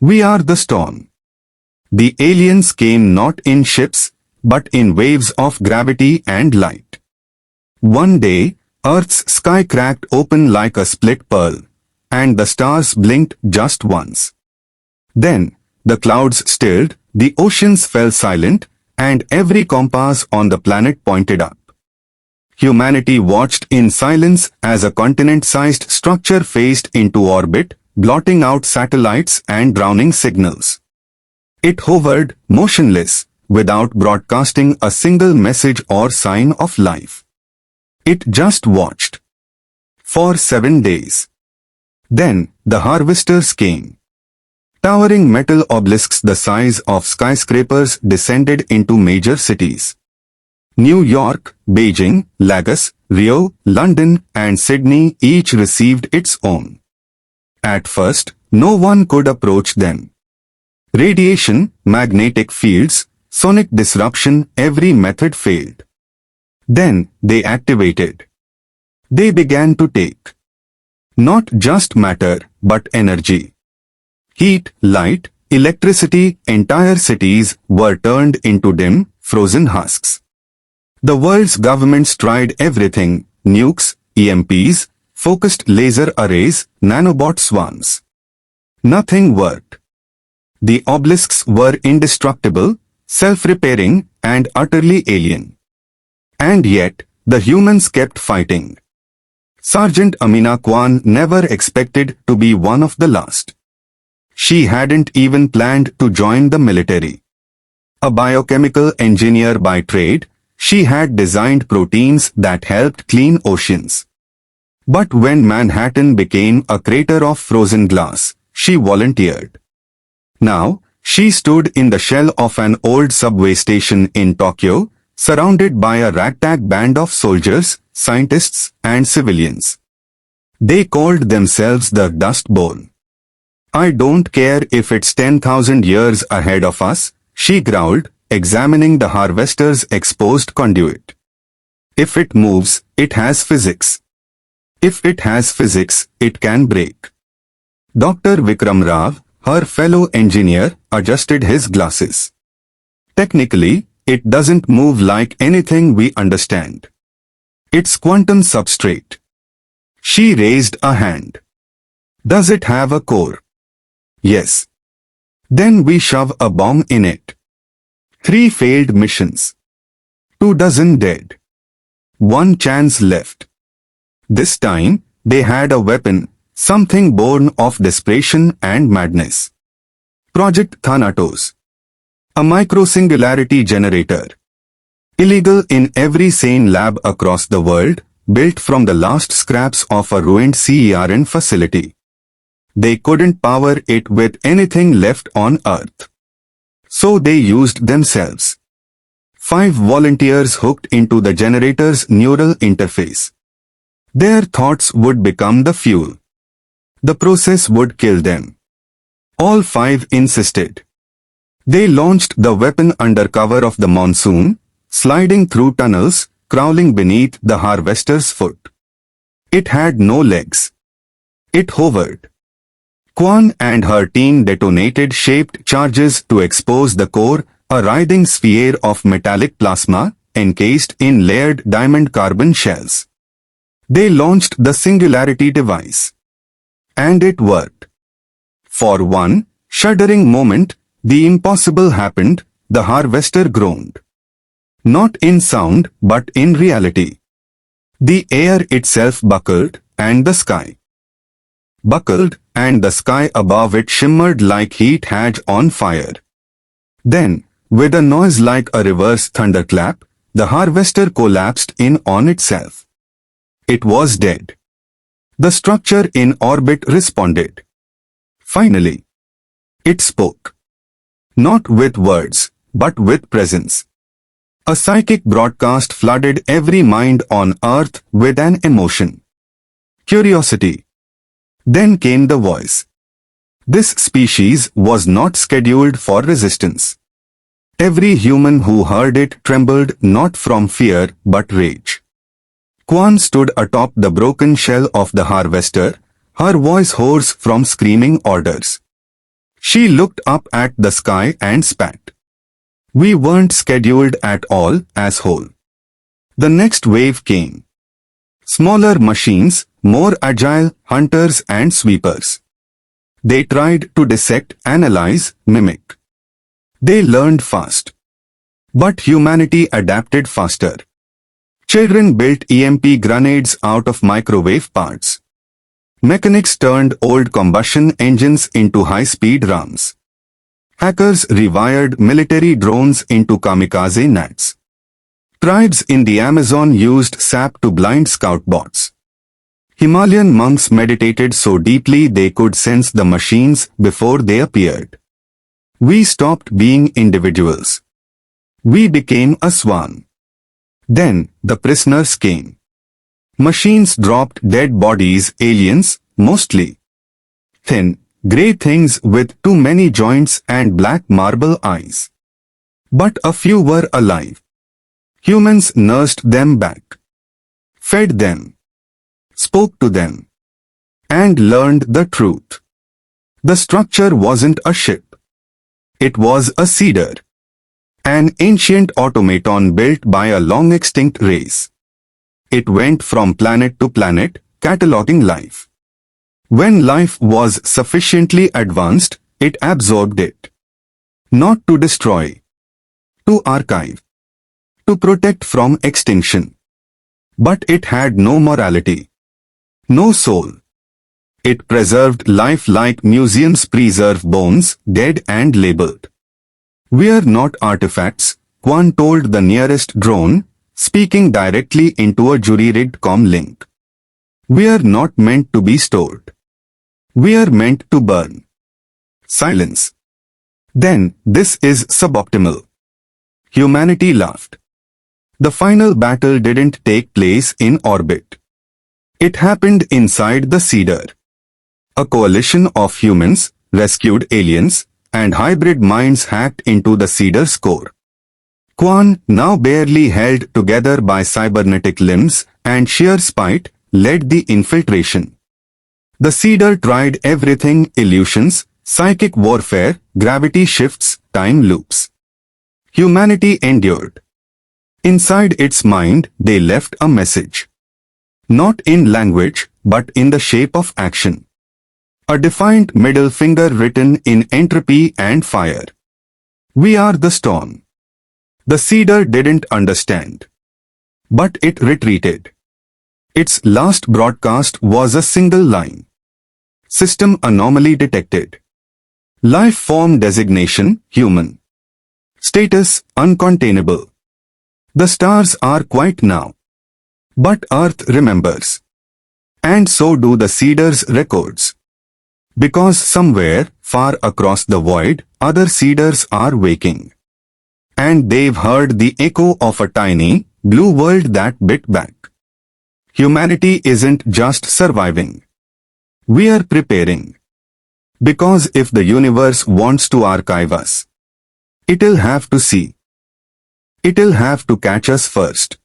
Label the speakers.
Speaker 1: We are the storm. The aliens came not in ships, but in waves of gravity and light. One day, Earth's sky cracked open like a split pearl, and the stars blinked just once. Then, the clouds stilled, the oceans fell silent, and every compass on the planet pointed up. Humanity watched in silence as a continent-sized structure phased into orbit, blotting out satellites and drowning signals. It hovered, motionless, without broadcasting a single message or sign of life. It just watched. For 7 days. Then, the harvesters came. Towering metal obelisks the size of skyscrapers descended into major cities. New York, Beijing, Lagos, Rio, London, and Sydney each received its own. At first, no one could approach them. Radiation, magnetic fields, sonic disruption, every method failed. Then, they activated. They began to take. Not just matter, but energy. Heat, light, electricity, entire cities were turned into dim, frozen husks. The world's governments tried everything: nukes, EMPs, focused laser arrays, nanobot swarms. Nothing worked. The obelisks were indestructible, self-repairing, and utterly alien. And yet, the humans kept fighting. Sergeant Amina Kwan never expected to be one of the last. She hadn't even planned to join the military. A biochemical engineer by trade, she had designed proteins that helped clean oceans. But when Manhattan became a crater of frozen glass, she volunteered. Now, she stood in the shell of an old subway station in Tokyo, surrounded by a ragtag band of soldiers, scientists, and civilians. They called themselves the Dust Bowl. "I don't care if it's 10,000 years ahead of us," she growled, examining the harvester's exposed conduit. "If it moves, it has physics. If it has physics, it can break." Dr. Vikram Rao, her fellow engineer, adjusted his glasses. "Technically, it doesn't move like anything we understand. It's quantum substrate." She raised a hand. "Does it have a core?" "Yes." "Then we shove a bomb in it." 3 failed missions. 24 dead. 1 chance left. This time, they had a weapon, something born of desperation and madness. Project Thanatos. A micro-singularity generator. Illegal in every sane lab across the world, built from the last scraps of a ruined CERN facility. They couldn't power it with anything left on Earth. So they used themselves. 5 volunteers hooked into the generator's neural interface. Their thoughts would become the fuel. The process would kill them. All 5 insisted. They launched the weapon under cover of the monsoon, sliding through tunnels, crawling beneath the harvester's foot. It had no legs. It hovered. Kwan and her team detonated shaped charges to expose the core, a writhing sphere of metallic plasma, encased in layered diamond carbon shells. They launched the singularity device. And it worked. For one shuddering moment, the impossible happened, the harvester groaned. Not in sound, but in reality. The air itself buckled, and the sky buckled, and the sky above it shimmered like heat hedge on fire. Then, with a noise like a reverse thunderclap, the harvester collapsed in on itself. It was dead. The structure in orbit responded. Finally, it spoke. Not with words, but with presence. A psychic broadcast flooded every mind on Earth with an emotion. Curiosity. Then came the voice. This species was not scheduled for resistance. Every human who heard it trembled not from fear but rage. Kwan stood atop the broken shell of the harvester, her voice hoarse from screaming orders. She looked up at the sky and spat. We weren't scheduled at all, asshole. The next wave came. Smaller machines, more agile hunters and sweepers. They tried to dissect, analyze, mimic. They learned fast. But humanity adapted faster. Children built EMP grenades out of microwave parts. Mechanics turned old combustion engines into high-speed rams. Hackers rewired military drones into kamikaze gnats. Tribes in the Amazon used sap to blind scout bots. Himalayan monks meditated so deeply they could sense the machines before they appeared. We stopped being individuals. We became a swarm. Then, the prisoners came. Machines dropped dead bodies, aliens, mostly. Thin, grey things with too many joints and black marble eyes. But a few were alive. Humans nursed them back. Fed them. Spoke to them. And learned the truth. The structure wasn't a ship. It was a cedar. An ancient automaton built by a long-extinct race. It went from planet to planet, cataloging life. When life was sufficiently advanced, it absorbed it. Not to destroy. To archive. To protect from extinction. But it had no morality. No soul. It preserved life like museums preserve bones, dead and labeled. We're not artifacts, Quan told the nearest drone, speaking directly into a jury-rigged comm link. We're not meant to be stored. We're meant to burn. Silence. Then, this is suboptimal. Humanity laughed. The final battle didn't take place in orbit. It happened inside the cedar. A coalition of humans, rescued aliens, and hybrid minds hacked into the cedar's core. Quan, now barely held together by cybernetic limbs and sheer spite, led the infiltration. The cedar tried everything: illusions, psychic warfare, gravity shifts, time loops. Humanity endured. Inside its mind, they left a message. Not in language, but in the shape of action. A defiant middle finger written in entropy and fire. We are the storm. The cedar didn't understand. But it retreated. Its last broadcast was a single line. System anomaly detected. Life form designation, human. Status, uncontainable. The stars are quiet now. But Earth remembers. And so do the cedar's records. Because somewhere, far across the void, other cedars are waking. And they've heard the echo of a tiny, blue world that bit back. Humanity isn't just surviving. We are preparing. Because if the universe wants to archive us, it'll have to see. It'll have to catch us first.